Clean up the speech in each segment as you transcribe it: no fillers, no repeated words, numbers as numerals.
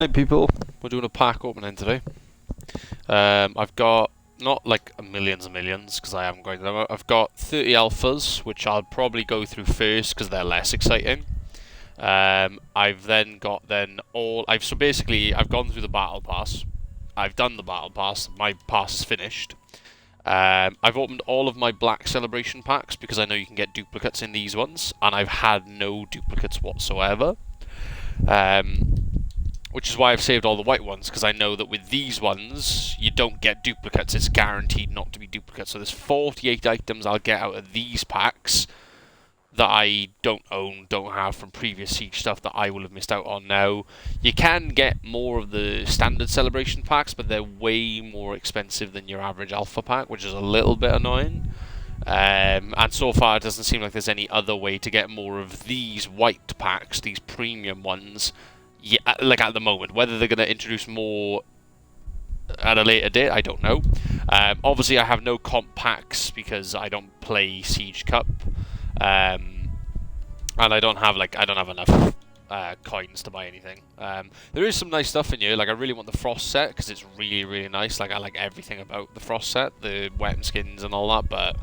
Hey people, we're doing a pack opening today. I've got not like millions and millions because I haven't got them. I've got 30 alphas, which I'll probably go through first because they're less exciting. I've then got so basically I've gone through the battle pass. I've done the battle pass. My pass is finished. I've opened all of my black celebration packs because I know you can get duplicates in these ones, and I've had no duplicates whatsoever. Which is why I've saved all the white ones, because I know that with these ones, you don't get duplicates. It's guaranteed not to be duplicates. So there's 48 items I'll get out of these packs that I don't own, don't have from previous Siege stuff that I will have missed out on now. You can get more of the standard celebration packs, but they're way more expensive than your average alpha pack, which is a little bit annoying. And so far, it doesn't seem like there's any other way to get more of these white packs, these premium ones. Yeah, like at the moment, whether they're going to introduce more at a later date, I don't know. Obviously, I have no comp packs because I don't play Siege Cup, and I don't have enough coins to buy anything. There is some nice stuff in here. Like I really want the Frost set because it's really really nice. Like I like everything about the Frost set, the weapon skins and all that. But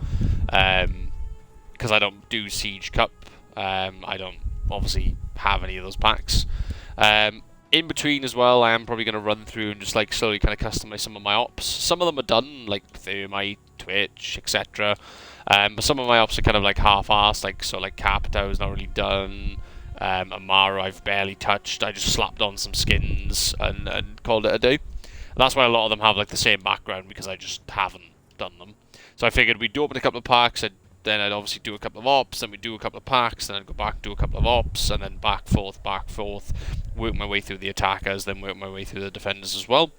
because I don't do Siege Cup, I don't obviously have any of those packs. In between as well, I am probably going to run through and just like slowly kind of customize some of my ops. Some of them are done, like Thermite, Twitch, etc. But some of my ops are kind of like half-assed, like Capito is not really done. Amara I've barely touched. I just slapped on some skins and called it a day. And that's why a lot of them have like the same background because I just haven't done them. So I figured we'd open a couple of packs, then I'd obviously do a couple of ops, then we'd do a couple of packs, then I'd go back, do a couple of ops, and then back, forth, work my way through the attackers, then work my way through the defenders as well.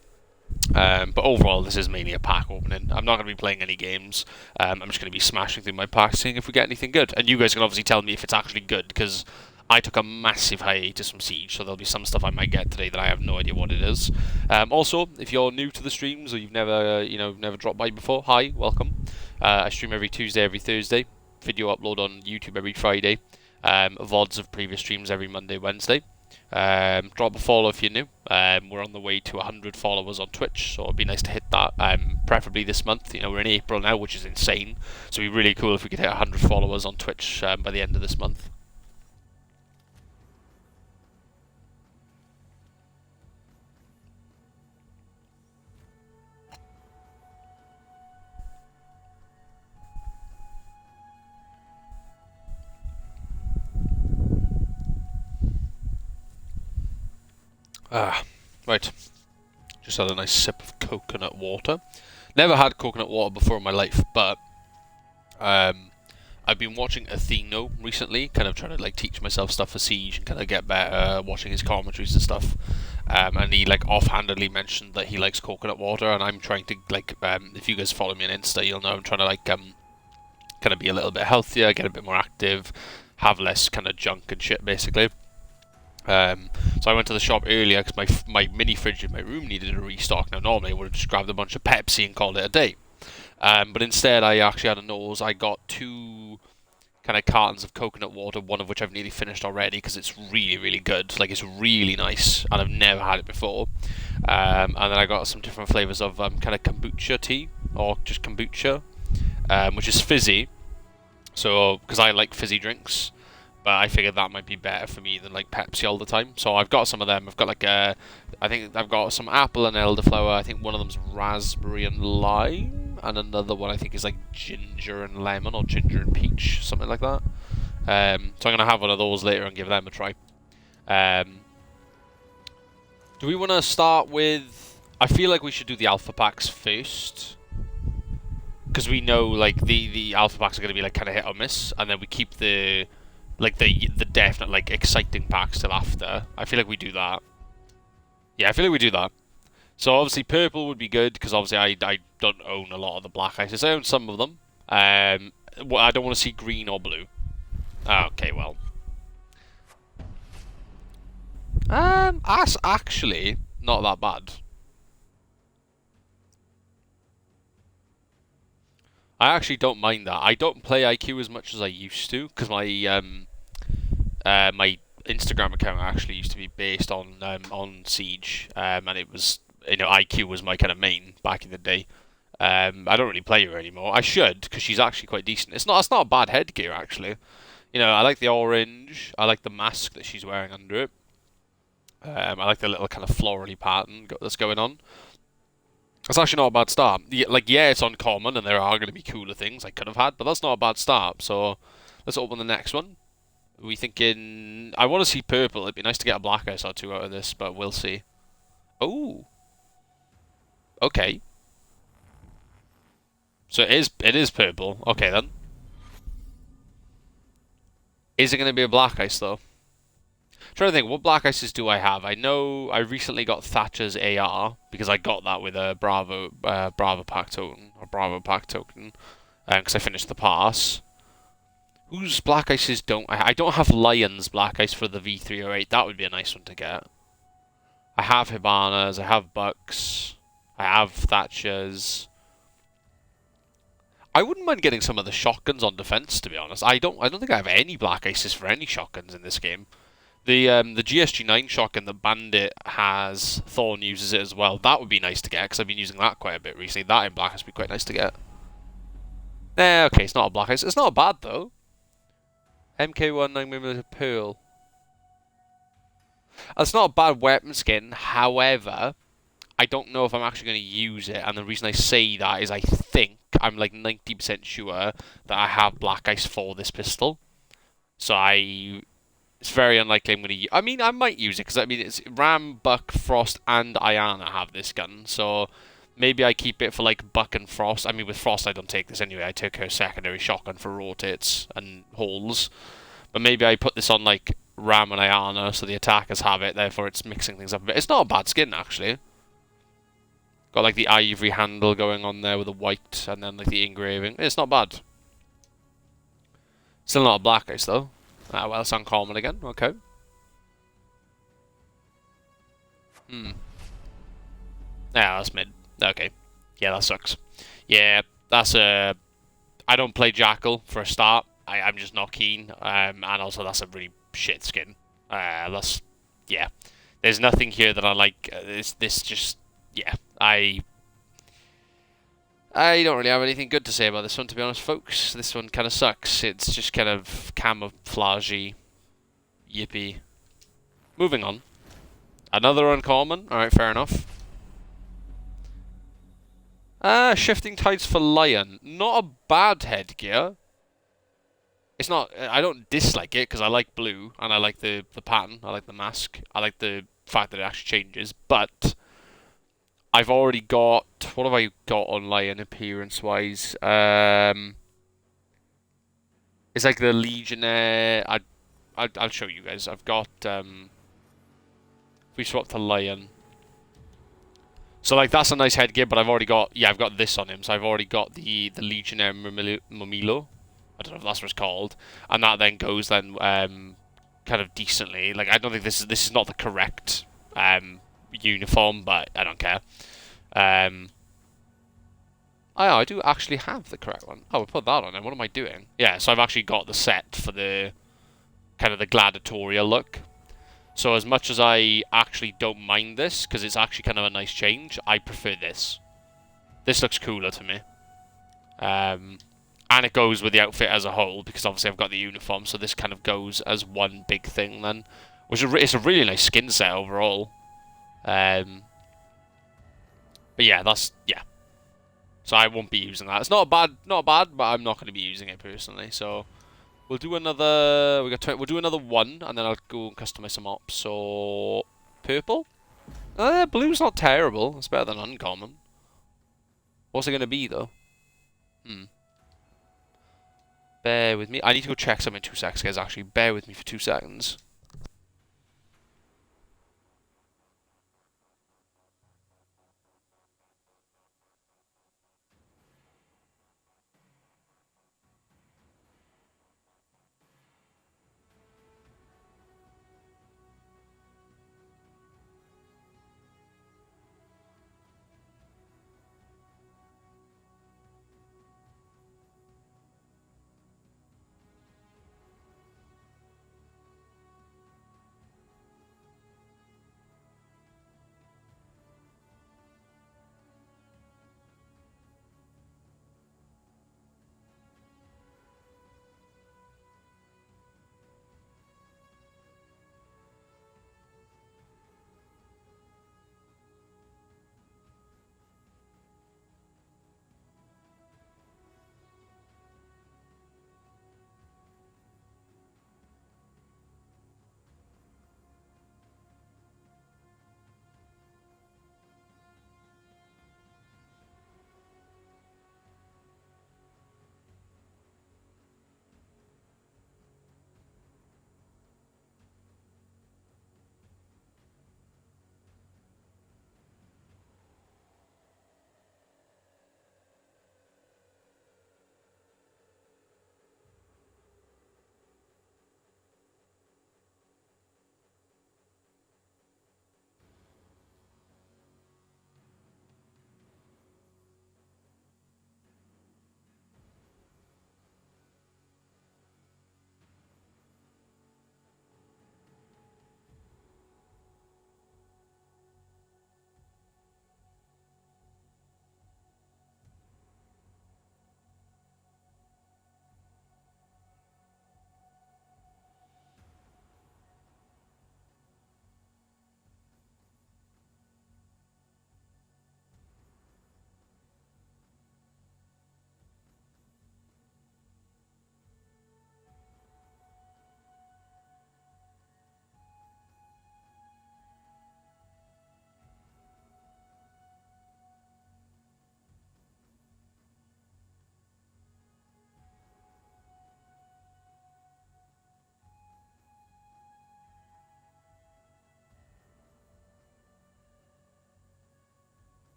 But overall, this is mainly a pack opening. I'm not going to be playing any games. I'm just going to be smashing through my packs, seeing if we get anything good. And you guys can obviously tell me if it's actually good, because I took a massive hiatus from Siege, so there'll be some stuff I might get today that I have no idea what it is. Also, if you're new to the streams or you've never dropped by before, hi, welcome. I stream every Tuesday, every Thursday. Video upload on YouTube every Friday. VODs of previous streams every Monday, Wednesday. Drop a follow if you're new. We're on the way to 100 followers on Twitch, so it'd be nice to hit that. Preferably this month. You know, we're in April now, which is insane. So it'd be really cool if we could hit 100 followers on Twitch by the end of this month. Right. Just had a nice sip of coconut water. Never had coconut water before in my life, but I've been watching Atheno recently, kind of trying to like teach myself stuff for Siege and kind of get better, watching his commentaries and stuff. And he like offhandedly mentioned that he likes coconut water, and I'm trying to like, if you guys follow me on Insta, you'll know I'm trying to like kind of be a little bit healthier, get a bit more active, have less kind of junk and shit, basically. So I went to the shop earlier because my mini fridge in my room needed a restock. Now normally I would have just grabbed a bunch of Pepsi and called it a day. But instead I actually had a nose. I got 2 kind of cartons of coconut water, one of which I've nearly finished already because it's really, really good. Like it's really nice and I've never had it before. And then I got some different flavours of kind of kombucha tea, or just kombucha, which is fizzy. So, because I like fizzy drinks. But I figured that might be better for me than like Pepsi all the time. So I've got some of them. I've got like I think I've got some apple and elderflower. I think one of them's raspberry and lime, and another one I think is like ginger and lemon, or ginger and peach, something like that. So I'm gonna have one of those later and give them a try. Do we want to start with? I feel like we should do the alpha packs first, because we know like the alpha packs are gonna be like kind of hit or miss, and then we keep the definite like exciting packs till after. I feel like we do that. Yeah, I feel like we do that. So obviously purple would be good because obviously I don't own a lot of the black ices. I own some of them. Well, I don't want to see green or blue. Okay, well. That's actually not that bad. I actually don't mind that. I don't play IQ as much as I used to because my Instagram account actually used to be based on Siege, and it was, IQ was my kind of main back in the day. I don't really play her anymore. I should, because she's actually quite decent. It's not a bad headgear actually. I like the orange. I like the mask that she's wearing under it. I like the little kind of florally pattern that's going on. It's actually not a bad start. Yeah, it's uncommon, and there are going to be cooler things I could have had, but that's not a bad start. So let's open the next one. Are we thinking? I want to see purple. It'd be nice to get a black ice or two out of this, but we'll see. Oh, okay. So it is purple. Okay then. Is it going to be a black ice though? Trying to think, what black ices do I have? I know I recently got Thatcher's AR because I got that with a Bravo pack token because I finished the pass. Whose black ices don't I don't have Lion's black ice for the V308. That would be a nice one to get. I have Hibana's, I have Bucks, I have Thatcher's. I wouldn't mind getting some of the shotguns on defense, to be honest. I don't think I have any black ices for any shotguns in this game. The GSG9 shotgun that Bandit has, Thorn uses it as well. That would be nice to get, because I've been using that quite a bit recently. That in black ice would be quite nice to get. Okay, it's not a black ice. It's not bad, though. MK1 9mm Pearl. It's not a bad weapon skin, however, I don't know if I'm actually going to use it, and the reason I say that is I think, I'm like 90% sure that I have black ice for this pistol. So it's very unlikely I'm going to... I mean, I might use it, because it's Ram, Buck, Frost, and Ayana have this gun, so maybe I keep it for, like, Buck and Frost. I mean, with Frost, I don't take this anyway. I took her secondary shotgun for rotates and holes. But maybe I put this on, like, Ram and Ayana, so the attackers have it, therefore it's mixing things up a bit. It's not a bad skin, actually. Got, like, the ivory handle going on there with the white, and then, like, the engraving. It's not bad. Still not a black ice, though. Ah, well, it's uncommon again. Okay. Yeah, that's mid. Okay. Yeah, that sucks. Yeah, that's a... I don't play Jackal for a start. I'm just not keen. And also, that's a really shit skin. Yeah. There's nothing here that I like. This just... Yeah. I don't really have anything good to say about this one, to be honest, folks. This one kind of sucks. It's just kind of camouflagey. Yippee. Moving on. Another uncommon. Alright, fair enough. Shifting Tides for Lion. Not a bad headgear. It's not... I don't dislike it, because I like blue, and I like the pattern. I like the mask. I like the fact that it actually changes, but... I've already got... What have I got on Lion appearance-wise? It's like the Legionnaire... I'll show you guys. I've got... if we swap to Lion... So, like, that's a nice headgear, but I've already got... Yeah, I've got this on him, so I've already got the Legionnaire Momilo. I don't know if that's what it's called. And that then goes then kind of decently. Like, I don't think this is not the correct... uniform, but I don't care. I do actually have the correct one. Oh, we'll put that on then. What am I doing? Yeah, so I've actually got the set for the kind of the gladiatorial look. So as much as I actually don't mind this, because it's actually kind of a nice change, I prefer this. This looks cooler to me. And it goes with the outfit as a whole, because obviously I've got the uniform, so this kind of goes as one big thing then. Which it's a really nice skin set overall. But yeah, yeah. So I won't be using that. It's not bad, but I'm not going to be using it personally. So we'll do another. We'll do another one, and then I'll go and customize some ops. So purple. Blue's not terrible. It's better than uncommon. What's it going to be though? Bear with me. I need to go check something in 2 seconds, guys. Actually, bear with me for 2 seconds.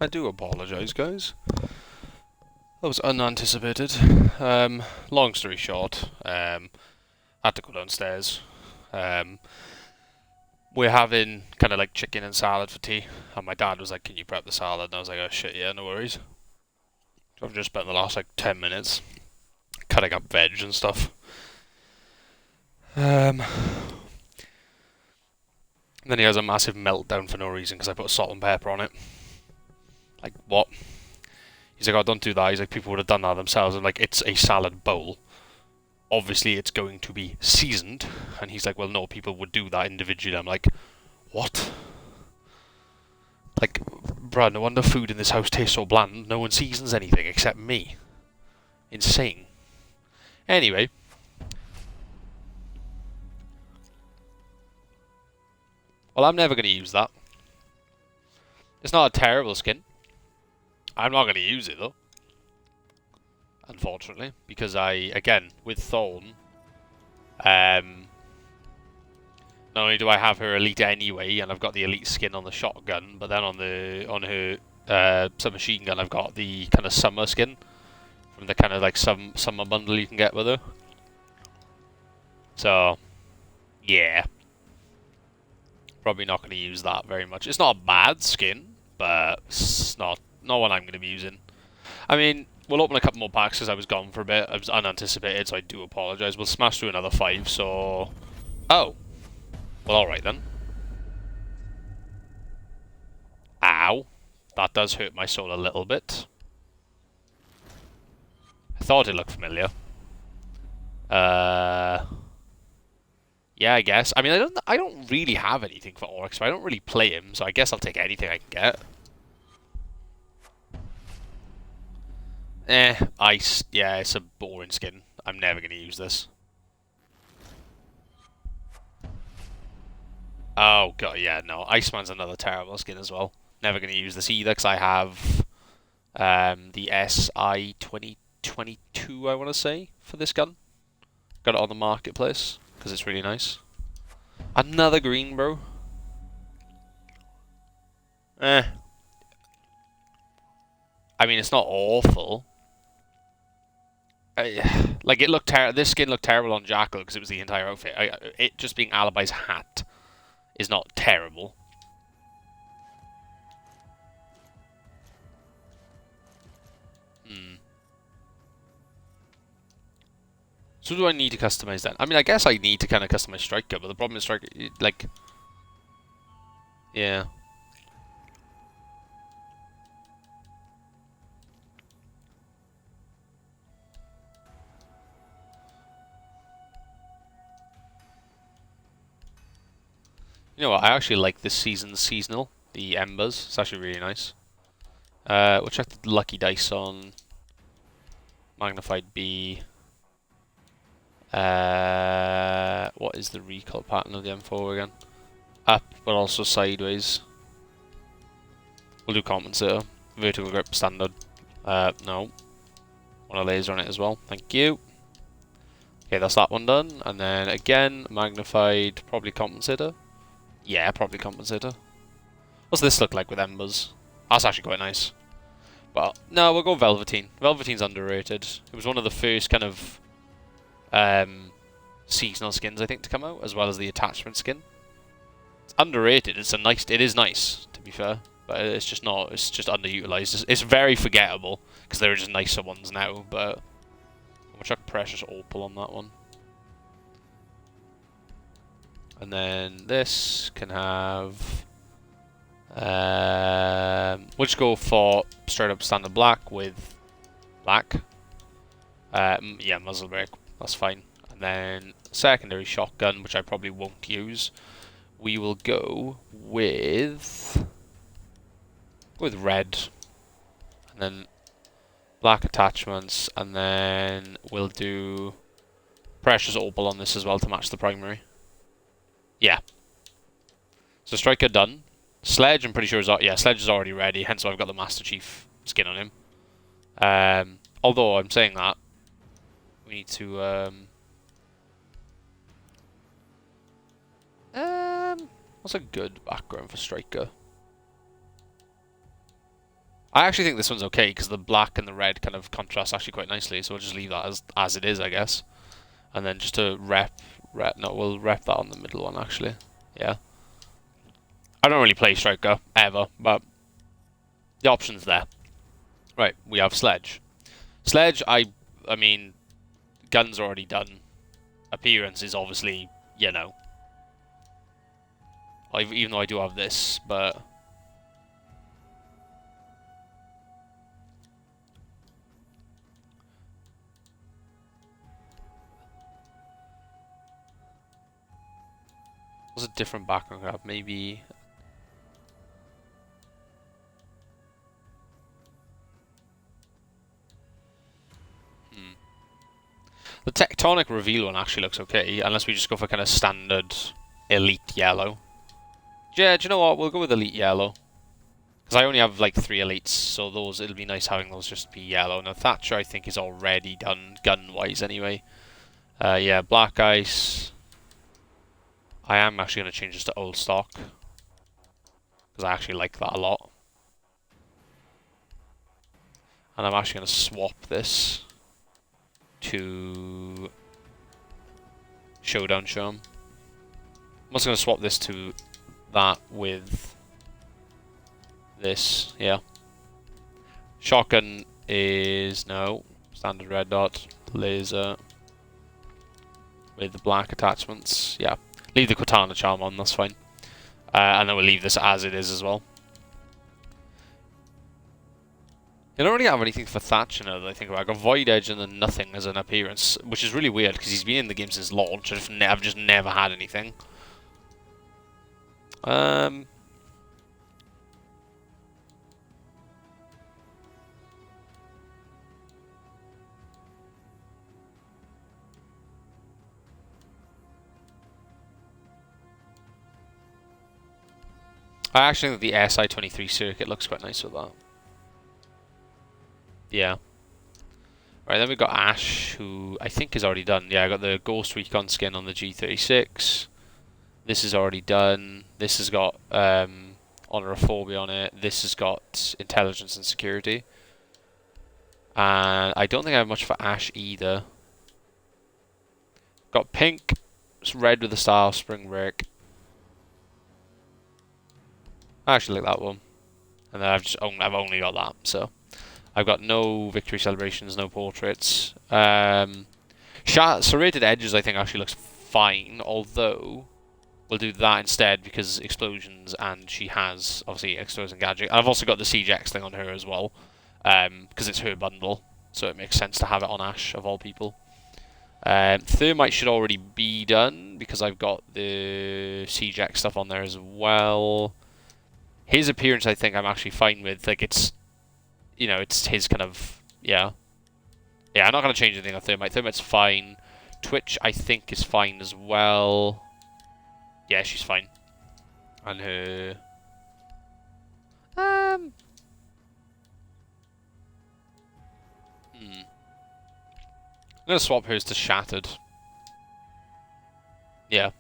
I do apologise, guys. That was unanticipated. Long story short, had to go downstairs. We're having kind of like chicken and salad for tea, and my dad was like, "Can you prep the salad?" And I was like, "Oh shit, yeah, no worries." So I've just spent the last like 10 minutes cutting up veg and stuff. And then he has a massive meltdown for no reason because I put salt and pepper on it. Like, what? He's like, "Oh, don't do that." He's like, "People would have done that themselves." I'm like, "It's a salad bowl. Obviously, it's going to be seasoned." And he's like, "Well, no, people would do that individually." I'm like, "What?" Like, bruh, no wonder food in this house tastes so bland. No one seasons anything except me. Insane. Anyway. Well, I'm never going to use that. It's not a terrible skin. I'm not going to use it, though. Unfortunately. Because again, with Thorn, not only do I have her elite anyway, and I've got the elite skin on the shotgun, but then on her submachine gun, I've got the kind of summer skin from the kind of like summer bundle you can get with her. So, yeah, probably not going to use that very much. It's not a bad skin, but it's not one I'm going to be using. I mean, we'll open a couple more packs because I was gone for a bit. I was unanticipated, so I do apologise. We'll smash through another 5. So, oh. Well, alright then. Ow. That does hurt my soul a little bit. I thought it looked familiar. Yeah, I guess. I mean, I don't really have anything for Oryx, but I don't really play him, so I guess I'll take anything I can get. Ice. Yeah, it's a boring skin. I'm never going to use this. Oh, God, yeah, no. Iceman's another terrible skin as well. Never going to use this either, because I have the SI 2022, I want to say, for this gun. Got it on the marketplace, because it's really nice. Another green, bro. I mean, it's not awful. Like, it looked this skin looked terrible on Jackal, because it was the entire outfit. It just being Alibi's hat is not terrible. So do I need to customize that? I mean, I guess I need to kind of customize Striker, but the problem is Striker, like... Yeah. You know what, I actually like this season's seasonal, the Embers. It's actually really nice. We'll check the Lucky Dice on Magnified B. What is the recoil pattern of the M4 again? Up, but also sideways. We'll do compensator. Vertical grip, standard. No. Want a laser on it as well. Thank you. Okay, that's that one done. And then again, magnified, probably compensator. Yeah, probably compensator. What's this look like with embers? That's actually quite nice. But no, we'll go Velveteen. Velveteen's underrated. It was one of the first kind of seasonal skins I think to come out, as well as the attachment skin. It's underrated. It is nice, to be fair, but it's just not. It's just underutilized. It's very forgettable because there are just nicer ones now. But we'll chuck Precious Opal on that one. And then this can have... we'll just go for straight up standard black with black. Yeah, muzzle brake. That's fine. And then secondary shotgun, which I probably won't use. We will go with red. And then black attachments. And then we'll do Precious Opal on this as well to match the primary. Yeah. So Striker done. Sledge, I'm pretty sure is... Yeah, Sledge is already ready, hence why I've got the Master Chief skin on him. Although, I'm saying that, we need to... what's a good background for Striker? I actually think this one's okay because the black and the red kind of contrast actually quite nicely. So we'll just leave that as it is, I guess. And then just to no, we'll rep that on the middle one actually. Yeah. I don't really play striker ever, but the option's there. Right, we have sledge. Sledge, I mean, gun's already done. Appearance is obviously, you know. Even though I do have this, but what's a different background grab? Maybe. The tectonic reveal one actually looks okay, unless we just go for kind of standard elite yellow. Yeah, do you know what? We'll go with elite yellow. Because I only have like 3 elites, so those it'll be nice having those just be yellow. Now Thatcher I think is already done gun-wise anyway. Yeah, black ice. I am actually going to change this to old stock. Because I actually like that a lot. And I'm actually going to swap this to Showdown Charm. I'm also going to swap this to that with this, yeah. Shotgun is, no, standard red dot, laser, with the black attachments, yeah. Leave the Cortana Charm on, that's fine. And then we'll leave this as it is as well. I don't really have anything for Thatcher now that I think about. I got Void Edge and then nothing as an appearance, which is really weird because he's been in the game since launch. I've just never had anything. I actually think the SI-23 circuit looks quite nice with that. Yeah. Right, then we've got Ash, who I think is already done. Yeah, I got the Ghost Recon skin on the G36. This is already done. This has got Honorophobia on it. This has got Intelligence and Security. And I don't think I have much for Ash either. Got pink, red with the Star Spring Break. I actually like that one. And then I've only got that, so I've got no victory celebrations, no portraits. Serrated edges I think actually looks fine, although we'll do that instead because explosions, and she has obviously explosive gadget. I've also got the Siege X thing on her as well, because it's her bundle, so it makes sense to have it on Ash of all people. Thermite should already be done because I've got the Siege X stuff on there as well. His appearance, I think I'm actually fine with. Like, it's, you know, it's his kind of, yeah. Yeah, I'm not going to change anything on Thermite. Thermite's fine. Twitch, I think, is fine as well. Yeah, she's fine. And her... I'm going to swap hers to Shattered. Yeah.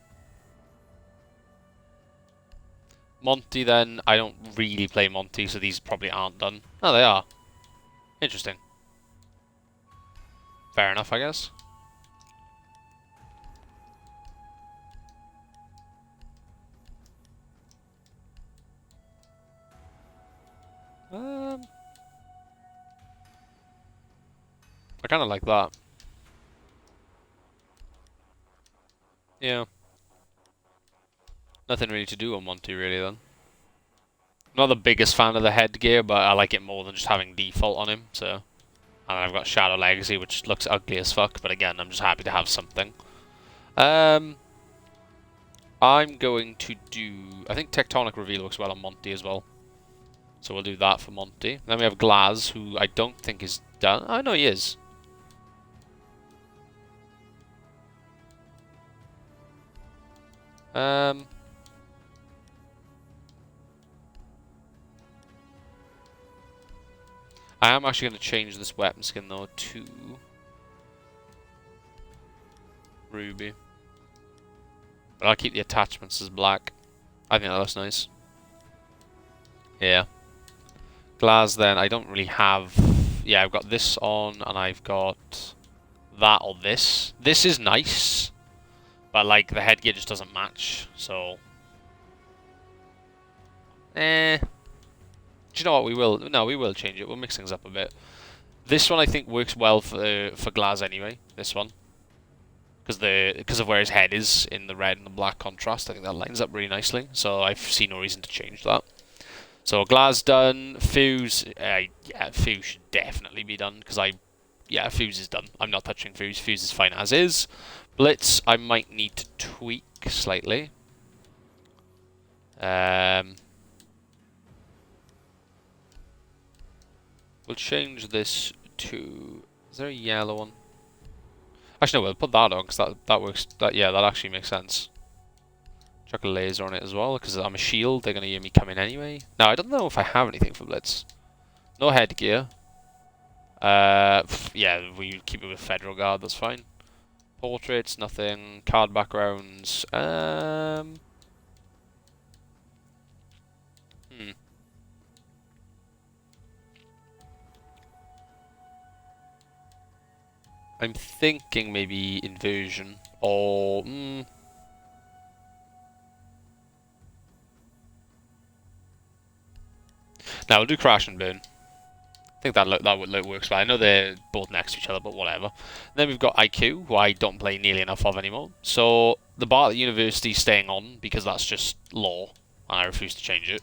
Monty then, I don't really play Monty, so these probably aren't done. Oh, they are. Interesting. Fair enough, I guess. I kind of like that. Yeah. Nothing really to do on Monty, really, then. Not the biggest fan of the headgear, but I like it more than just having default on him, so... And I've got Shadow Legacy, which looks ugly as fuck, but again, I'm just happy to have something. I'm going to do... I think Tectonic Reveal looks well on Monty as well. So we'll do that for Monty. Then we have Glaz, who I don't think is done. Oh, no, he is. I am actually going to change this weapon skin, though, to Ruby. But I'll keep the attachments as black. I think that looks nice. Yeah. Glass then, I don't really have... Yeah, I've got this on, and I've got that or this. This is nice, but like the headgear just doesn't match, so... Do you know what, we will... No, we will change it. We'll mix things up a bit. This one I think works well for Glass anyway, this one. Because of where his head is in the red and the black contrast, I think that lines up really nicely. So I've seen no reason to change that. So Glass done. Fuse, yeah, Fuse should definitely be done because yeah, Fuse is done. I'm not touching Fuse. Fuse is fine as is. Blitz, I might need to tweak slightly. We'll change this to. Is there a yellow one? Actually, no, we'll put that on because that works. Yeah, that actually makes sense. Chuck a laser on it as well because I'm a shield. They're gonna hear me come in anyway. Now I don't know if I have anything for Blitz. No headgear. Yeah, we keep it with Federal Guard. That's fine. Portraits, nothing. Card backgrounds. I'm thinking maybe inversion or now we'll do crash and burn. I think that works well. I know they're both next to each other, but whatever. Then we've got IQ, who I don't play nearly enough of anymore. So the bar at the university is staying on because that's just law, and I refuse to change it.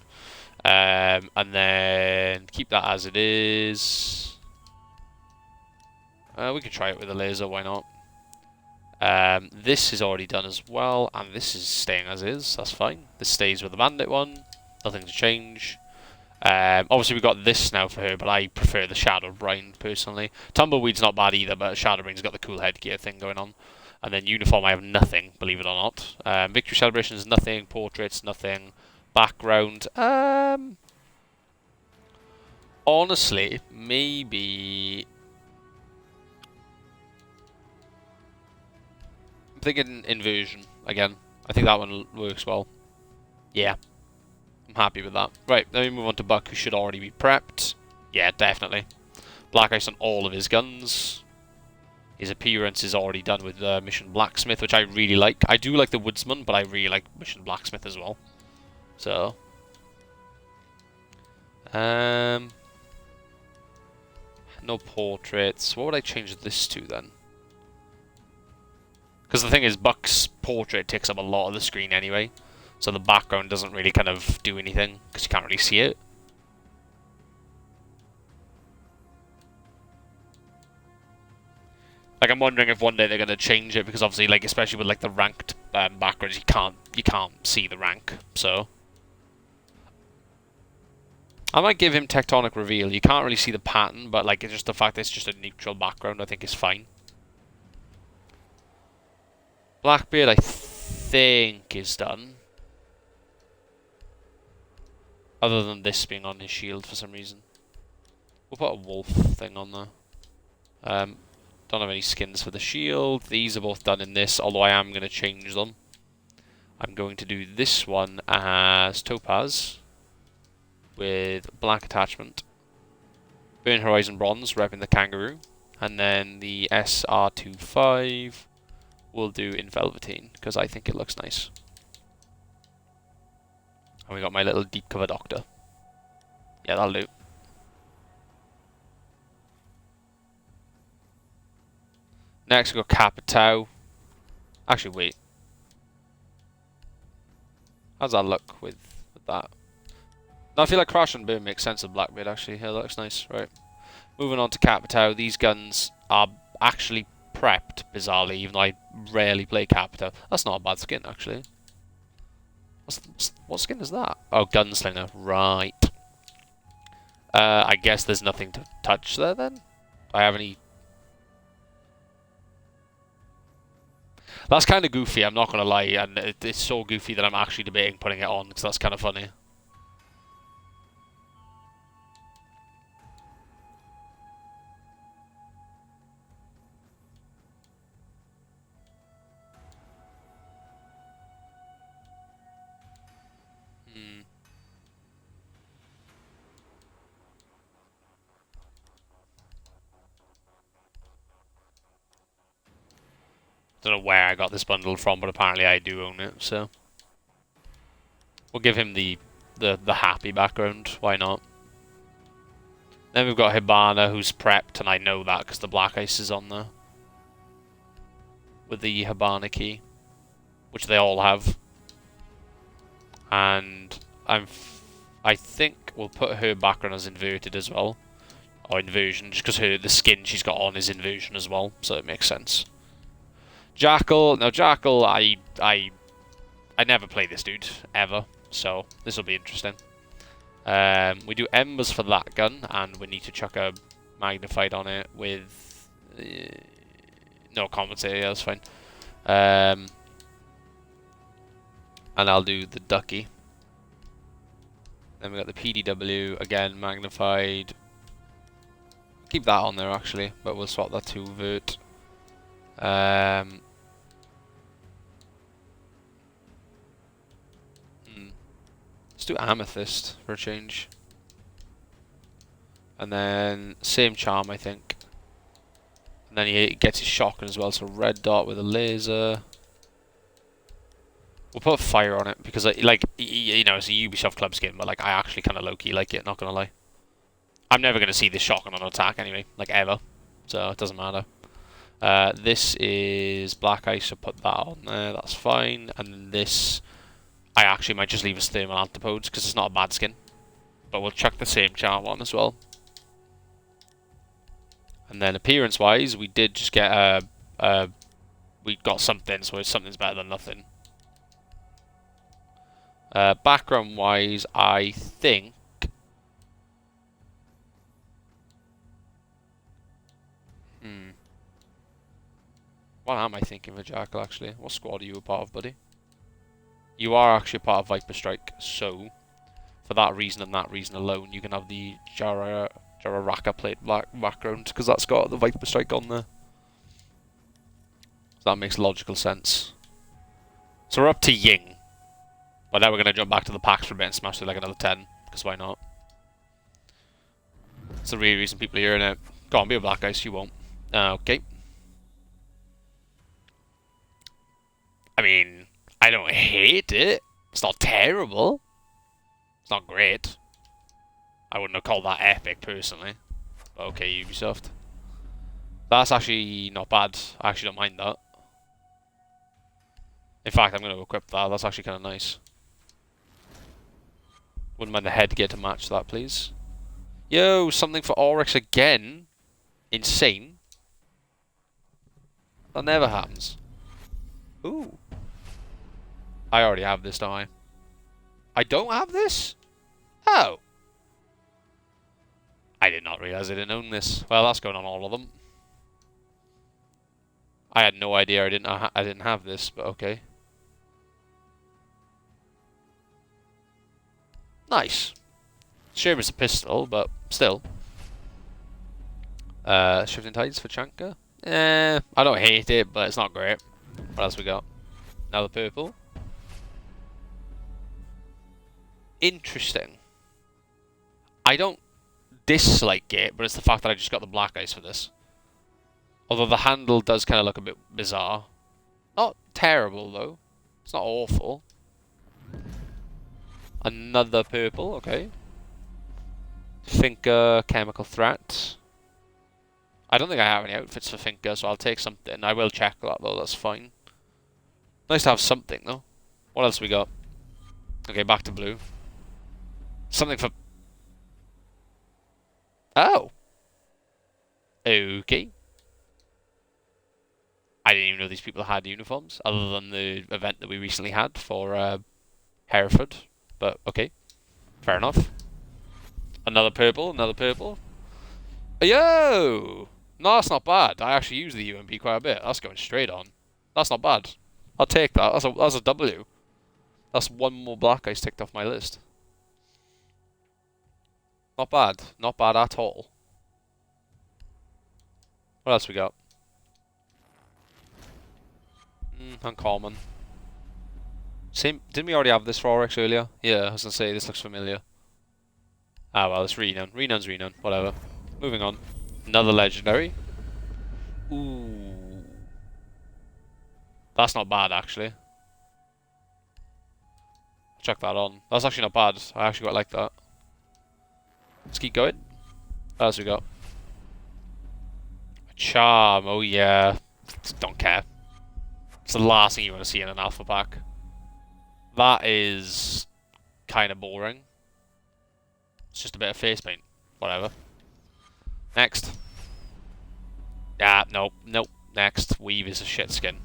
And then keep that as it is. We could try it with a laser, why not? This is already done as well, and this is staying as is, that's fine. This stays with the bandit one, nothing to change. Obviously we've got this now for her, but I prefer the Shadow Brine personally. Tumbleweed's not bad either, but Shadow Brine's got the cool headgear thing going on. And then Uniform I have nothing, believe it or not. Victory Celebrations, nothing. Portraits, nothing. Background, honestly, maybe... I'm thinking Inversion again. I think that one works well. Yeah. I'm happy with that. Right, then we move on to Buck, who should already be prepped. Yeah, definitely. Black ice on all of his guns. His appearance is already done with Mission Blacksmith, which I really like. I do like the Woodsman, but I really like Mission Blacksmith as well. So... no portraits. What would I change this to then? Because the thing is, Buck's portrait takes up a lot of the screen anyway. So the background doesn't really kind of do anything, because you can't really see it. Like, I'm wondering if one day they're going to change it, because obviously, like, especially with, like, the ranked backgrounds, you can't see the rank, so... I might give him Tectonic Reveal. You can't really see the pattern, but, like, it's just the fact that it's just a neutral background, I think is fine. Blackbeard, I think, is done. Other than this being on his shield for some reason. We'll put a wolf thing on there. Don't have any skins for the shield. These are both done in this, although I am going to change them. I'm going to do this one as Topaz with black attachment. Burn Horizon Bronze, repping the Kangaroo. And then the SR25 we'll do in Velveteen, because I think it looks nice. And we got my little deep cover doctor. Yeah, that'll do. Next we got Capitao. Actually, wait. How's that look with that? No, I feel like Crash and Burn makes sense with Blackbeard, actually. Yeah, that looks nice. Right. Moving on to Capitao. These guns are actually prepped, bizarrely, even though I rarely play Capitao. That's not a bad skin, actually. What skin is that? Oh, Gunslinger. Right. I guess there's nothing to touch there, then? Do I have any... That's kind of goofy, I'm not going to lie, and it's so goofy that I'm actually debating putting it on, because that's kind of funny. Don't know where I got this bundle from, but apparently I do own it, so we'll give him the happy background. Why not? Then we've got Hibana, who's prepped, and I know that because the black ice is on there with the Hibana key, which they all have. And I think we'll put her background as inverted as well, or inversion, just because the skin she's got on is inversion as well, so it makes sense. Jackal. Now Jackal, I never play this dude ever, so this will be interesting. We do embers for that gun, and we need to chuck a magnified on it with no compensator. Yeah, that's fine. And I'll do the ducky. Then we got the PDW again, magnified. Keep that on there actually, but we'll swap that to vert. Let's do amethyst for a change. And then same charm, I think. And then he gets his shotgun as well, so red dot with a laser. We'll put fire on it because, like, you know, it's a Ubisoft club skin, but like I actually kind of low-key like it. Not gonna lie. I'm never gonna see this shotgun on attack anyway, like ever. So it doesn't matter. This is black ice, so put that on there. That's fine. And this, I actually might just leave as thermal antipodes because it's not a bad skin. But we'll chuck the same charm on as well. And then appearance-wise, we did just get we got something, so something's better than nothing. Background-wise, I think what am I thinking for Jackal, actually? What squad are you a part of, buddy? You are actually a part of Viper Strike, so for that reason and that reason alone, you can have the Jararaka plate background, because that's got the Viper Strike on there. So that makes logical sense. So we're up to Ying. But now we're going to jump back to the packs for a bit and smash through like another 10, because why not? It's the real reason people are hearing it. Go on, be a black ice, you won't. Okay. I mean, I don't hate it. It's not terrible. It's not great. I wouldn't have called that epic, personally. But okay, Ubisoft. That's actually not bad. I actually don't mind that. In fact, I'm going to equip that. That's actually kind of nice. Wouldn't mind the headgear to match that, please. Yo, something for Oryx again. Insane. That never happens. Ooh. I already have this, don't I? I don't have this? Oh. I did not realize I didn't own this. Well, that's going on all of them. I had no idea I didn't have this, but okay. Nice. Sure, it's a pistol, but still. Shifting Tides for Chanka. I don't hate it, but it's not great. What else we got? Now the purple. Interesting. I don't dislike it, but it's the fact that I just got the black ice for this. Although the handle does kind of look a bit bizarre. Not terrible, though. It's not awful. Another purple, okay. Finka, Chemical Threat. I don't think I have any outfits for Finka, so I'll take something. I will check that, though, that's fine. Nice to have something, though. What else we got? Okay, back to blue. Something for... Oh! Okay. I didn't even know these people had uniforms, other than the event that we recently had for Hereford. But, okay. Fair enough. Another purple, another purple. Yo! No, that's not bad. I actually use the UMP quite a bit. That's going straight on. That's not bad. I'll take that. That's a W. That's one more black ice ticked off my list. Not bad. Not bad at all. What else we got? Uncommon. Same. Didn't we already have this for Oryx earlier? Yeah, I was gonna say this looks familiar. Ah well, it's Renown. Renown's Renown. Whatever. Moving on. Another legendary. Ooh. That's not bad, actually. Chuck that on. That's actually not bad. I actually quite like that. Let's keep going. What else we got? A charm. Oh, yeah. Don't care. It's the last thing you want to see in an alpha pack. That is kind of boring. It's just a bit of face paint. Whatever. Next. Ah, nope. Nope. Next. Weave is a shit skin.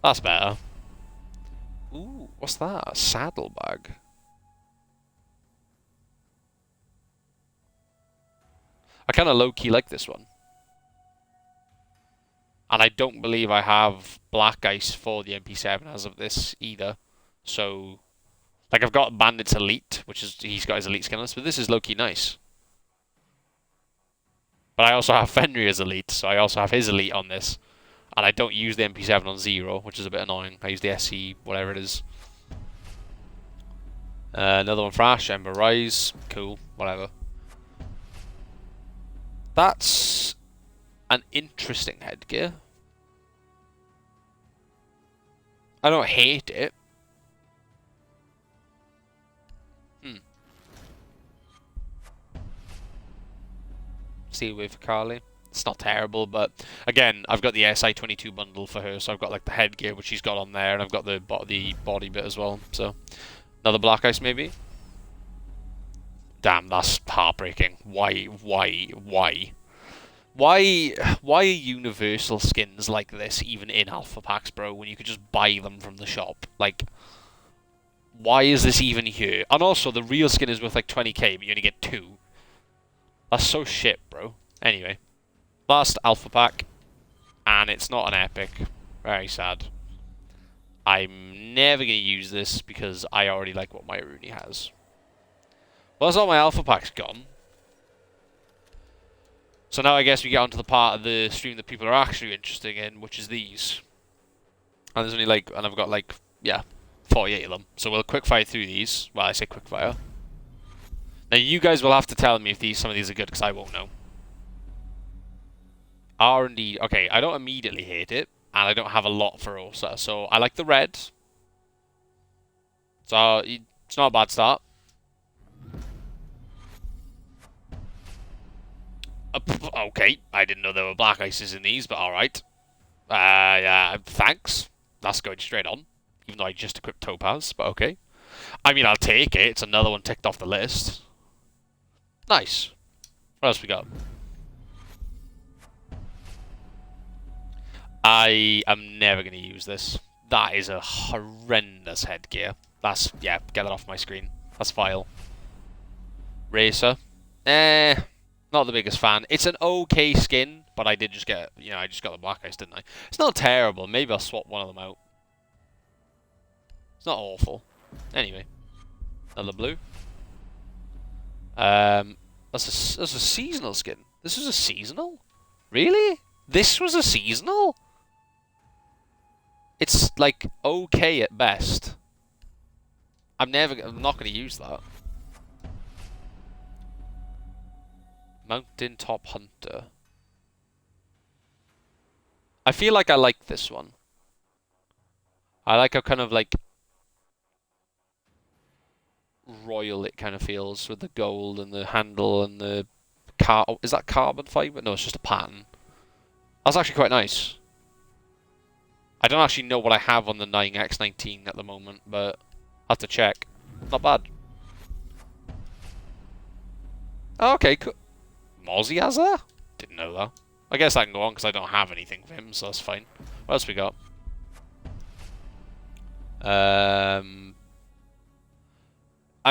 That's better. Ooh, what's that? A saddlebag. I kind of low-key like this one. And I don't believe I have Black Ice for the MP7 as of this either. So, like, I've got Bandit's Elite, which is, he's got his Elite skin on this, but this is low-key nice. But I also have Fenrir's Elite, so I also have his Elite on this. And I don't use the MP7 on Zero, which is a bit annoying. I use the SE, whatever it is. Another one for Ash, Ember Rise. Cool, whatever. That's an interesting headgear. I don't hate it. Steel Wave for Carly. It's not terrible, but again, I've got the SI22 bundle for her, so I've got like the headgear which she's got on there, and I've got the body bit as well. So another Black Ice maybe. Damn, that's heartbreaking. Why are universal skins like this even in alpha packs, bro, when you could just buy them from the shop? Like, why is this even here? And also, the real skin is worth like 20k, but you only get 2. That's so shit, bro. Anyway, last alpha pack, and it's not an epic. Very sad. I'm never going to use this because I already like what my Rooney has. Well, that's all my alpha packs gone. So now I guess we get onto the part of the stream that people are actually interested in, which is these. And there's only like, and I've got like, yeah, 48 of them. So we'll quickfire through these. Well, I say quickfire. Now you guys will have to tell me if some of these are good, because I won't know. R&D, okay, I don't immediately hate it, and I don't have a lot for Ursa, so I like the red. So it's not a bad start. Okay, I didn't know there were black ices in these, but alright. Yeah, thanks. That's going straight on. Even though I just equipped Topaz, but okay. I mean, I'll take it. It's another one ticked off the list. Nice. What else we got? I am never going to use this. That is a horrendous headgear. That's, yeah, get that off my screen. That's vile. Racer. Not the biggest fan. It's an okay skin, but I did just get, you know, I just got the black ice, didn't I? It's not terrible. Maybe I'll swap one of them out. It's not awful. Anyway. Another blue. That's a seasonal skin. This was a seasonal? Really? This was a seasonal? It's, like, okay at best. I'm not going to use that. Mountain Top Hunter. I feel like I like this one. I like how kind of, like, royal it kind of feels with the gold and the handle and the oh, is that carbon fiber? No, it's just a pattern. That's actually quite nice. I don't actually know what I have on the 9X19 at the moment, but I'll have to check. Not bad. Okay, cool. Mozzie has that? Didn't know that. I guess I can go on because I don't have anything for him, so that's fine. What else we got? I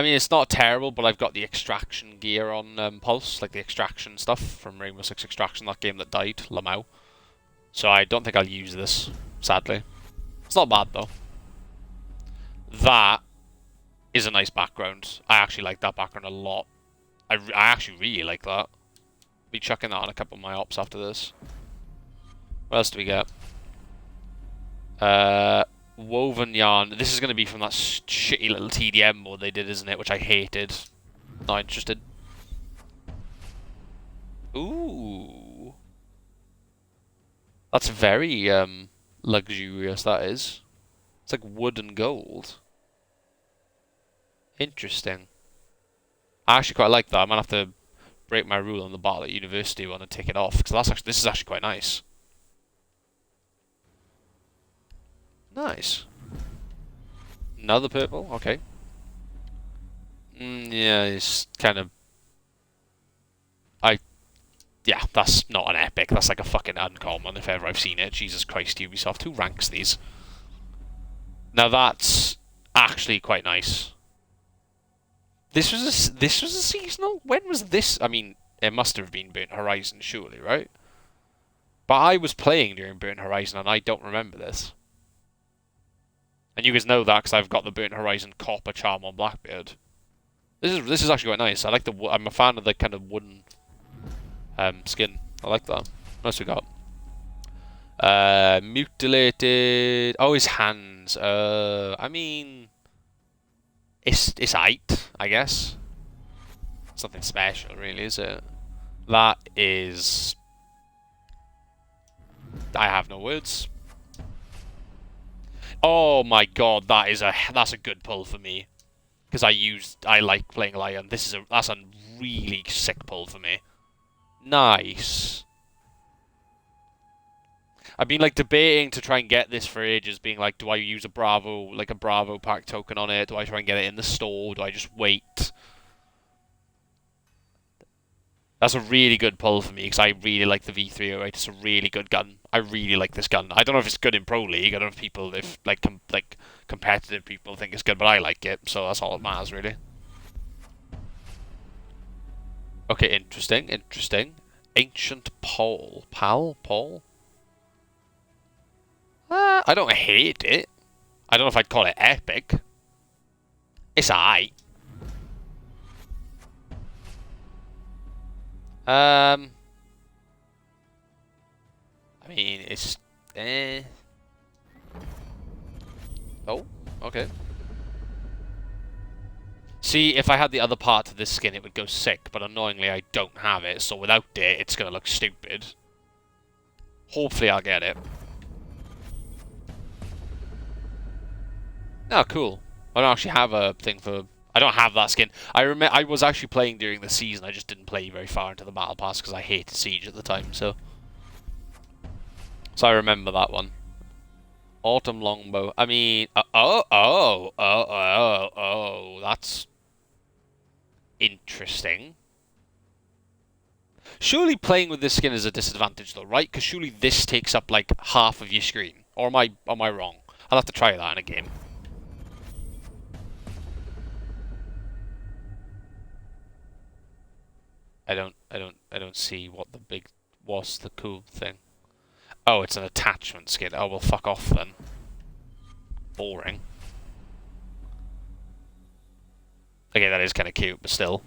mean, it's not terrible, but I've got the extraction gear on Pulse, like the extraction stuff from Rainbow Six Extraction, that game that died, Lamau. So I don't think I'll use this, sadly. It's not bad, though. That is a nice background. I actually like that background a lot. I actually really like that. I'll be chucking that on a couple of my ops after this. What else do we get? Woven Yarn. This is going to be from that shitty little TDM mod they did, isn't it? Which I hated. Not interested. Ooh. That's very luxurious that is. It's like wood and gold. Interesting. I actually quite like that. I might have to break my rule on the Battle at University one and take it off, because this is actually quite nice. Nice. Another purple? Okay. Yeah, it's kind of... Yeah, that's not an epic. That's like a fucking uncommon if ever I've seen it. Jesus Christ, Ubisoft. Who ranks these? Now that's actually quite nice. This was a seasonal? When was this? I mean, it must have been Burnt Horizon, surely, right? But I was playing during Burnt Horizon and I don't remember this. And you guys know that because I've got the Burnt Horizon Copper Charm on Blackbeard. This is actually quite nice. I like the... I'm a fan of the kind of wooden skin. I like that. What else we got? Mutilated... Oh, his hands. I mean... It's height, I guess. It's nothing special, really, is it? That is... I have no words. Oh my god, that's a good pull for me. Because I like playing Lion. That's a really sick pull for me. Nice. I've been like debating to try and get this for ages, being like, do I use a Bravo pack token on it? Do I try and get it in the store? Do I just wait? That's a really good pull for me because I really like the V308. It's a really good gun. I really like this gun. I don't know if it's good in Pro League. I don't know if people, competitive people think it's good, but I like it, so that's all that matters really. Okay, interesting. Ancient Paul. Paul? I don't hate it. I don't know if I'd call it epic. It's aight. I mean, it's... Oh, okay. See, if I had the other part to this skin, it would go sick, but annoyingly I don't have it, so without it, it's gonna look stupid. Hopefully I'll get it. Oh, cool. I don't actually have a thing for... I don't have that skin. I was actually playing during the season, I just didn't play very far into the Battle Pass because I hated Siege at the time, so... So I remember that one. Autumn Longbow. I mean... That's... interesting. Surely playing with this skin is a disadvantage though, right? Because surely this takes up like half of your screen. Or am I wrong? I'll have to try that in a game. I don't see what what's the cool thing. Oh, it's an attachment skin. Oh, well, fuck off then. Boring. Okay, that is kind of cute, but still.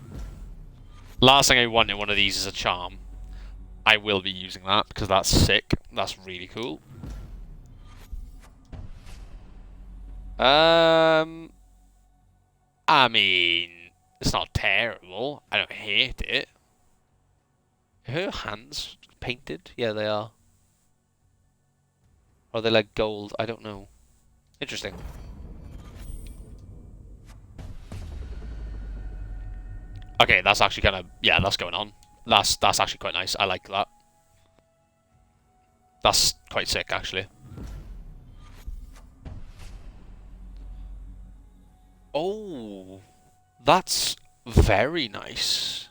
Last thing I want in one of these is a charm. I will be using that because that's sick. That's really cool. I mean, it's not terrible. I don't hate it. Are her hands painted? Yeah, they are. Or are they like gold? I don't know. Interesting. Okay, that's actually kind of... Yeah, that's going on. That's actually quite nice. I like that. That's quite sick, actually. Oh, that's very nice.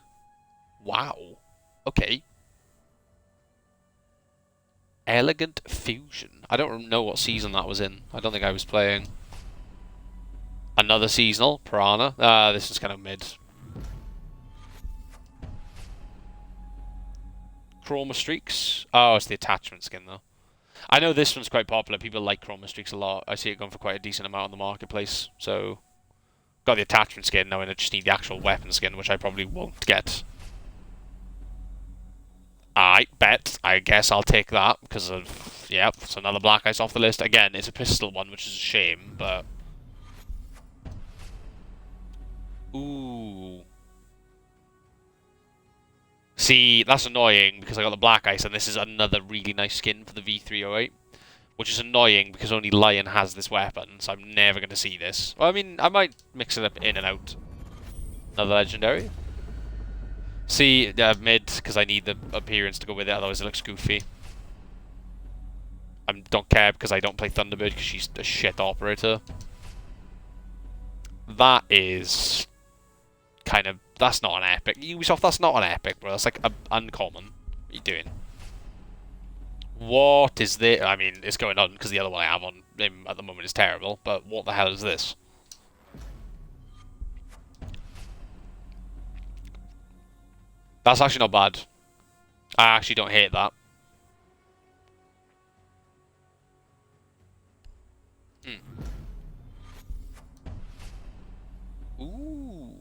Wow. Okay. Elegant Fusion. I don't know what season that was in. I don't think I was playing. Another seasonal. Piranha. This is kind of mid. Chroma Streaks. Oh, it's the attachment skin, though. I know this one's quite popular. People like Chroma Streaks a lot. I see it going for quite a decent amount on the marketplace. So, got the attachment skin now, and I just need the actual weapon skin, which I probably won't get. I bet. I guess I'll take that because of... Yep, it's another black ice off the list. Again, it's a pistol one, which is a shame, but... Ooh. See, that's annoying because I got the black ice and this is another really nice skin for the V308. Which is annoying because only Lion has this weapon, so I'm never going to see this. Well, I mean, I might mix it up in and out. Another legendary. See, mid, because I need the appearance to go with it, otherwise it looks goofy. I don't care because I don't play Thunderbird because she's a shit operator. That is kind of... That's not an epic. Ubisoft, that's not an epic, bro. That's like uncommon. What are you doing? What is this? I mean, it's going on because the other one I have on him at the moment is terrible, but what the hell is this? That's actually not bad. I actually don't hate that. Ooh.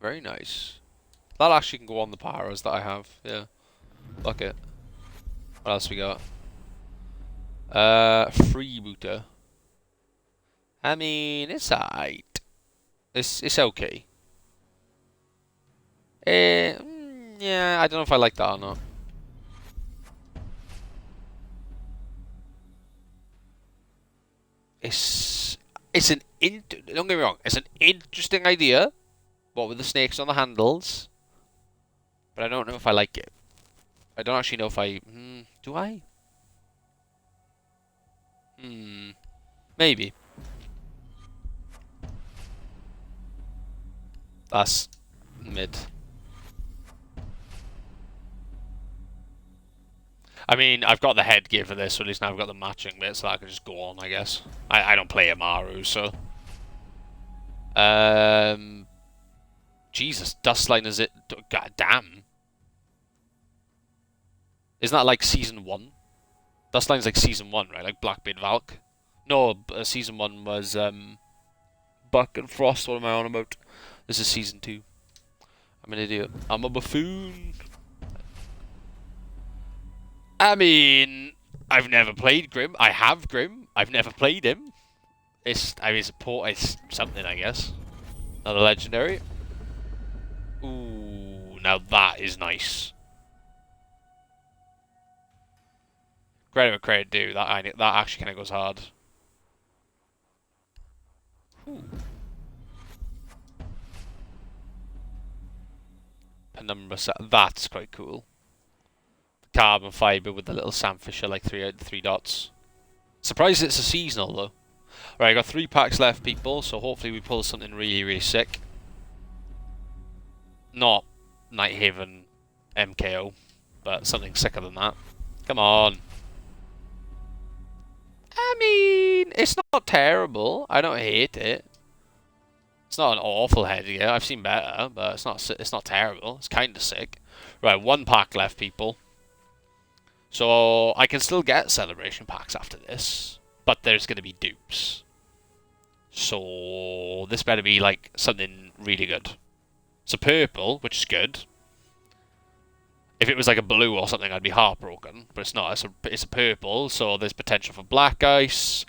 Very nice. That actually can go on the paras that I have, yeah. Fuck it. What else we got? Freebooter. I mean, it's alright. It's okay. Yeah, I don't know if I like that or not. Don't get me wrong, it's an interesting idea. What with the snakes on the handles. But I don't know if I like it. I don't actually know if I... do I? Maybe. That's mid. I mean, I've got the headgear for this, so at least now I've got the matching bit, so that I can just go on, I guess. I don't play Amaru, so... Jesus, Dustline is it... God damn. Isn't that like Season 1? Dustline's like Season 1, right? Like Blackbeard Valk? No, Season 1 was, Buck and Frost, what am I on about? This is Season 2. I'm an idiot. I'm a buffoon. I mean, I've never played Grim. I have Grim. I've never played him. It's something, I guess. Another legendary. Ooh, now that is nice. Credit where credit due. That actually kind of goes hard. Ooh. Penumbra set. That's quite cool. Carbon fiber with the little sandfisher, like three dots. Surprised it's a seasonal though. Right, I got 3 packs left, people. So hopefully we pull something really, really sick. Not Nighthaven MKO, but something sicker than that. Come on. I mean, it's not terrible. I don't hate it. It's not an awful headgear. I've seen better, but it's not terrible. It's kind of sick. Right, 1 pack left, people. So I can still get celebration packs after this, but there's going to be dupes. So this better be like something really good. It's a purple, which is good. If it was like a blue or something, I'd be heartbroken. But it's not. It's a purple, so there's potential for black ice.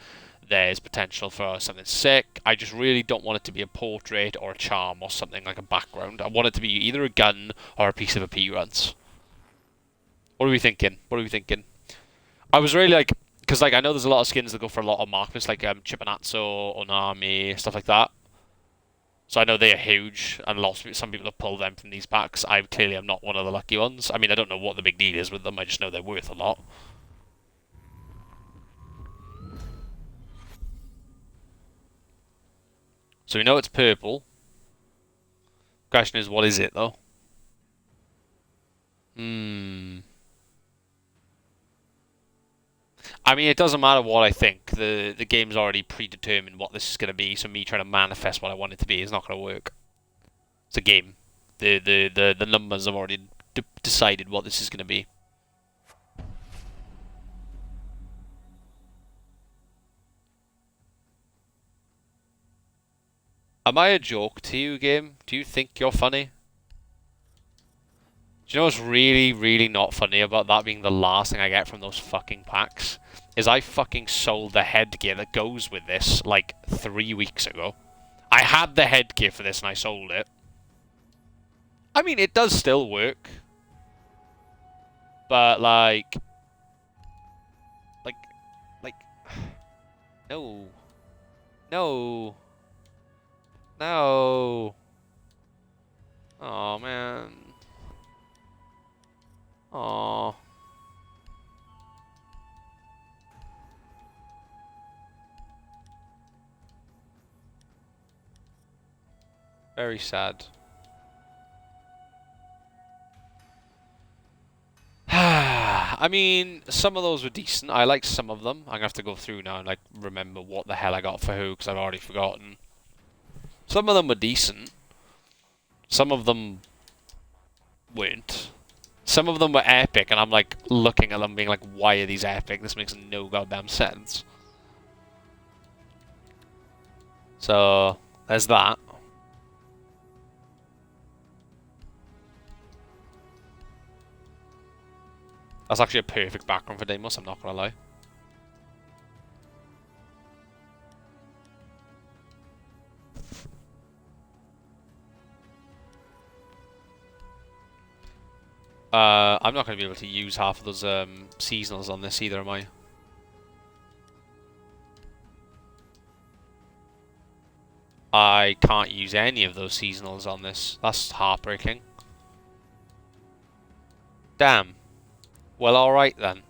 There's potential for something sick. I just really don't want it to be a portrait or a charm or something like a background. I want it to be either a gun or a piece of appearance. What are we thinking? What are we thinking? I was really like... Because like I know there's a lot of skins that go for a lot of markers, like Chipinazzo, Onami, stuff like that. So I know they are huge, and some people have pulled them from these packs. I clearly am not one of the lucky ones. I mean, I don't know what the big deal is with them. I just know they're worth a lot. So we know it's purple. Question is, what is it, though? I mean, it doesn't matter what I think. The game's already predetermined what this is going to be, so me trying to manifest what I want it to be is not going to work. It's a game. The numbers have already decided what this is going to be. Am I a joke to you, game? Do you think you're funny? Do you know what's really, really not funny about that being the last thing I get from those fucking packs? Is I fucking sold the headgear that goes with this, like, 3 weeks ago. I had the headgear for this and I sold it. I mean, it does still work. But like, like, no, no, no. Oh man. Oh. Very sad. I mean, some of those were decent. I liked some of them. I'm gonna have to go through now and like remember what the hell I got for who because I've already forgotten. Some of them were decent. Some of them weren't. Some of them were epic, and I'm like looking at them being like, why are these epic? This makes no goddamn sense. So, there's that. That's actually a perfect background for Deimos, I'm not gonna lie. I'm not going to be able to use half of those seasonals on this either, am I? I can't use any of those seasonals on this. That's heartbreaking. Damn. Well, alright then.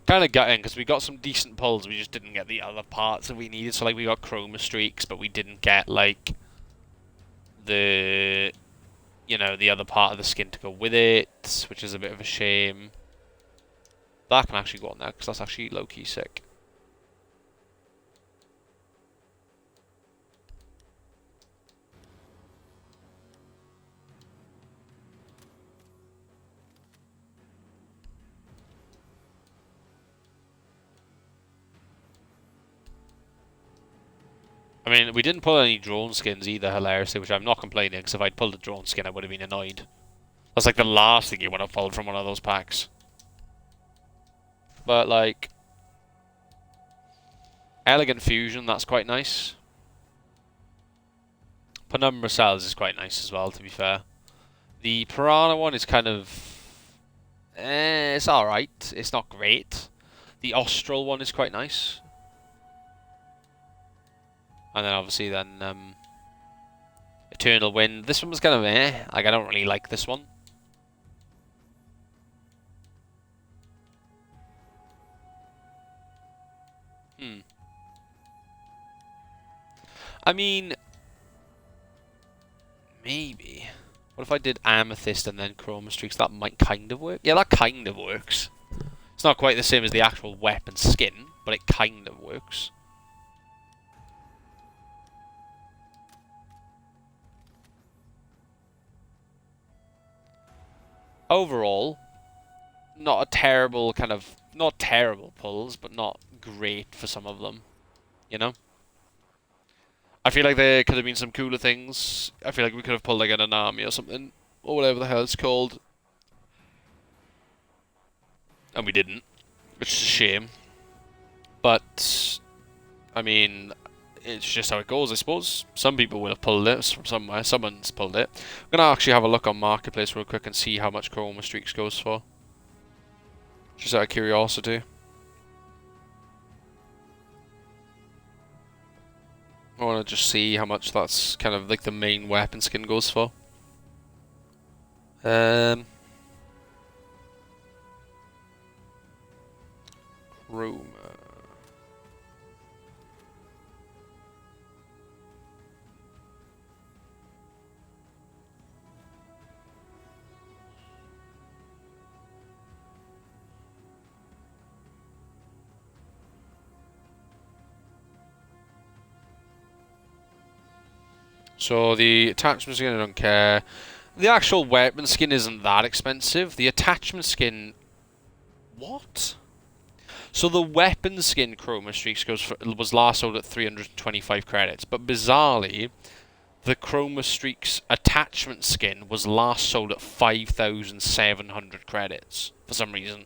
Kind of gutting, because we got some decent pulls, we just didn't get the other parts that we needed. So, like, we got chroma streaks, but we didn't get, like, the, you know, the other part of the skin to go with it, which is a bit of a shame. That can actually go on there, because that's actually low-key sick. I mean, we didn't pull any drone skins either, hilariously, which I'm not complaining, because if I'd pulled a drone skin, I would have been annoyed. That's like the last thing you want to pull from one of those packs. But, like, Elegant Fusion, that's quite nice. Penumbra Cells is quite nice as well, to be fair. The Piranha one is kind of... it's alright. It's not great. The Austral one is quite nice. And then obviously Eternal Wind. This one was kind of like I don't really like this one. I mean, maybe. What if I did Amethyst and then Chroma Streaks? That might kind of work. Yeah, that kind of works. It's not quite the same as the actual weapon skin, but it kind of works. Overall, not a terrible kind of... Not terrible pulls, but not great for some of them. You know? I feel like there could have been some cooler things. I feel like we could have pulled like an Anami or something. Or whatever the hell it's called. And we didn't. Which is a shame. But, I mean, it's just how it goes, I suppose. Some people will have pulled it from somewhere. Someone's pulled it. I'm going to actually have a look on Marketplace real quick and see how much Chroma Streaks goes for. Just out of curiosity. I want to just see how much that's kind of like the main weapon skin goes for. Chroma. So the attachment skin, I don't care. The actual weapon skin isn't that expensive. The attachment skin... What? So the weapon skin Chroma Streaks was last sold at 325 credits. But bizarrely, the Chroma Streaks attachment skin was last sold at 5,700 credits. For some reason.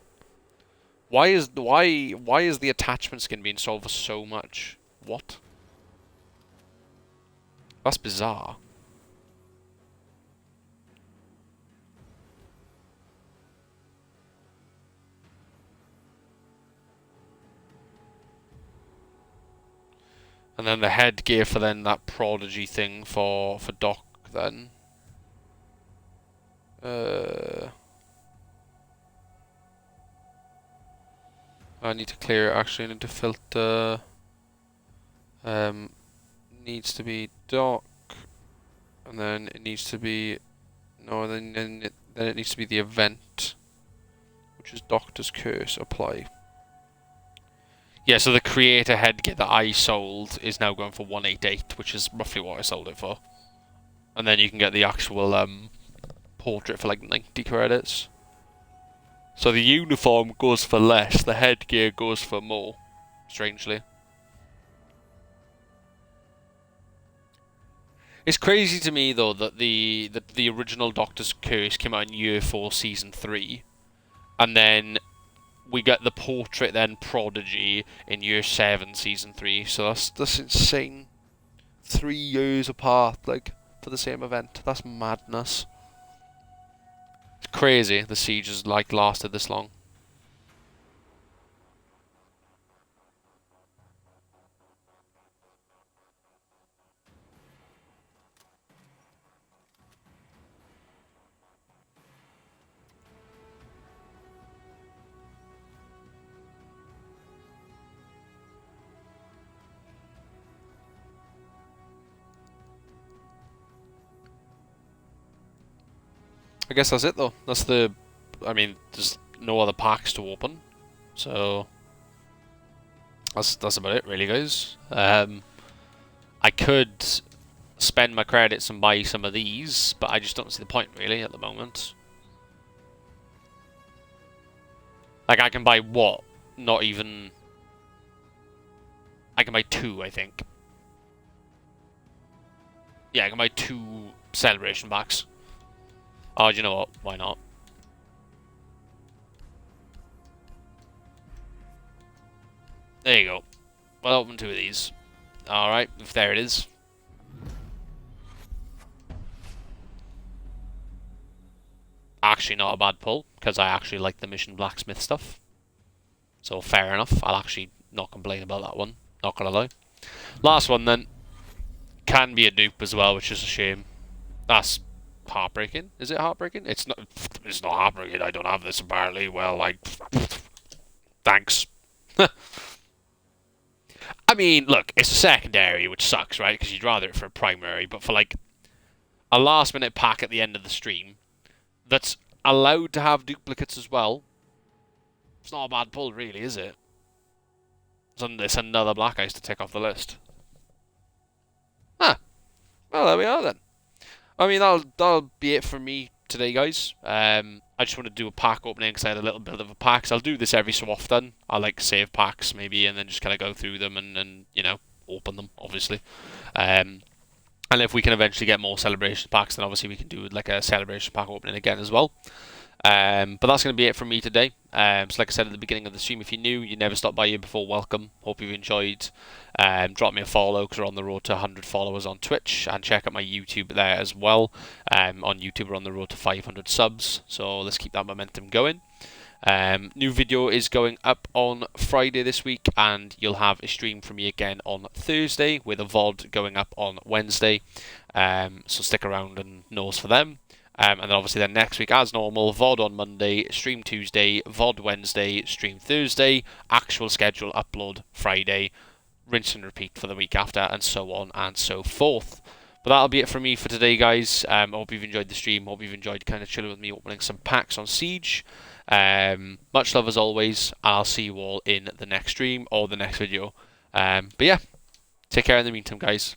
Why is the attachment skin being sold for so much? What? That's bizarre. And then the headgear for then that prodigy thing for Doc then. I need to clear it actually. I need to filter. Needs to be Doc, and then it needs to be then it needs to be the event, which is Doctor's Curse. Apply. Yeah, so the creator headgear that I sold is now going for 188, which is roughly what I sold it for. And then you can get the actual portrait for like 90 credits. So the uniform goes for less, the headgear goes for more, strangely. It's crazy to me though that the original Doctor's Curse came out in Year 4 Season 3, and then we get the portrait then Prodigy in Year 7 Season 3, so that's insane. 3 years apart, like, for the same event. That's madness. It's crazy the siege has like lasted this long. I guess that's it though. That's the... I mean, there's no other packs to open. So... That's about it really, guys. I could spend my credits and buy some of these, but I just don't see the point really at the moment. Like, I can buy what? Not even... I can buy 2, I think. Yeah, I can buy 2 celebration packs. Oh, do you know what? Why not? There you go. I'll open 2 of these. Alright, there it is. Actually not a bad pull, because I actually like the Mission Blacksmith stuff. So fair enough, I'll actually not complain about that one. Not gonna lie. Last one then. Can be a dupe as well, which is a shame. That's heartbreaking. Is it heartbreaking? It's not heartbreaking. I don't have this apparently. Well, like, thanks. I mean, look, it's a secondary, which sucks, right? Because you'd rather it for a primary, but for like a last-minute pack at the end of the stream that's allowed to have duplicates as well, it's not a bad pull, really, is it? It's another Black Ice to tick off the list. Ah, well, there we are then. I mean, that'll be it for me today, guys. I just want to do a pack opening because I had a little bit of a pack. So I'll do this every so often. I like save packs maybe, and then just kind of go through them and you know, open them, obviously. And if we can eventually get more celebration packs, then obviously we can do like a celebration pack opening again as well. But that's going to be it from me today. So like I said at the beginning of the stream, if you're new, you never stopped by here before, welcome. Hope you've enjoyed. Drop me a follow because we're on the road to 100 followers on Twitch, and check out my YouTube there as well. On YouTube we're on the road to 500 subs, so let's keep that momentum going. New video is going up on Friday this week, and you'll have a stream from me again on Thursday with a VOD going up on Wednesday. So stick around and nose for them. And then obviously then next week, as normal, VOD on Monday, stream Tuesday, VOD Wednesday, stream Thursday, actual schedule upload Friday, rinse and repeat for the week after, and so on and so forth. But that'll be it from me for today, guys. I hope you've enjoyed the stream. Hope you've enjoyed kind of chilling with me, opening some packs on Siege. Much love as always. I'll see you all in the next stream or the next video. But yeah, take care in the meantime, guys.